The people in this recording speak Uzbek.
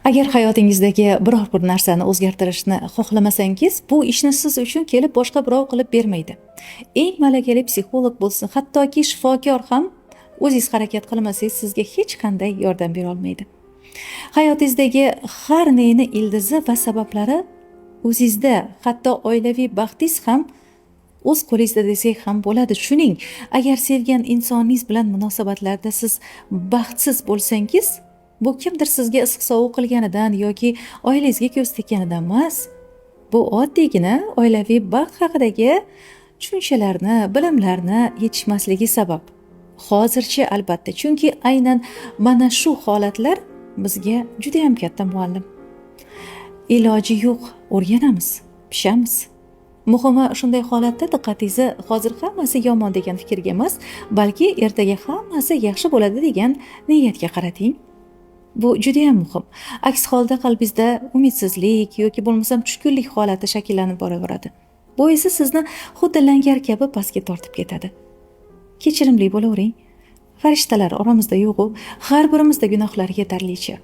Agar hayotingizdagi biror bir narsani o'zgartirishni xohlamasangiz, bu ishni siz uchun kelib boshqa birov qilib bermaydi. Eng malakali psixolog bo'lsin, hattoki shifokor ham o'zingiz harakat qilmasangiz sizga hech qanday yordam bera olmaydi. Hayotingizdagi har neni ildizi va sabablari o'zingizda, hatto oilaviy baxtingiz ham o'z qo'lingizda desak ham bo'ladi. Shuning, agar sevgan insoningiz bilan munosabatlarda siz baxtsiz bo'lsangiz, bu kimdir sizga issiq-sovuq qilganidan yoki oilangizga ko'z tekanidan emas. Bu oddiygina oilaviy baxt haqidagi tushunchalarni, bilimlarni yetishmasligi sabab. Hozircha albatta, chunki aynan mana shu holatlar bizga juda ham katta muallim. Iloji yo'q, o'rganamiz, pishamiz. Muhimi shunday holatda diqqatingizni hozir hammasi yomon degan fikrga emas, balki ertaga hammasi yaxshi bo'ladi degan niyatga qarating. Bu juda ham muhim. Aks holda qalbingizda umidsizlik yoki bo'lmasam tushkunlik holati shakllanib boraveradi. Bu esa sizni xuddi langar kabi pastga tortib ketadi. Kechirimli bo'lavering. Farishtalar oramizda yo'q-u, har birimizda gunohlar yetarlicha.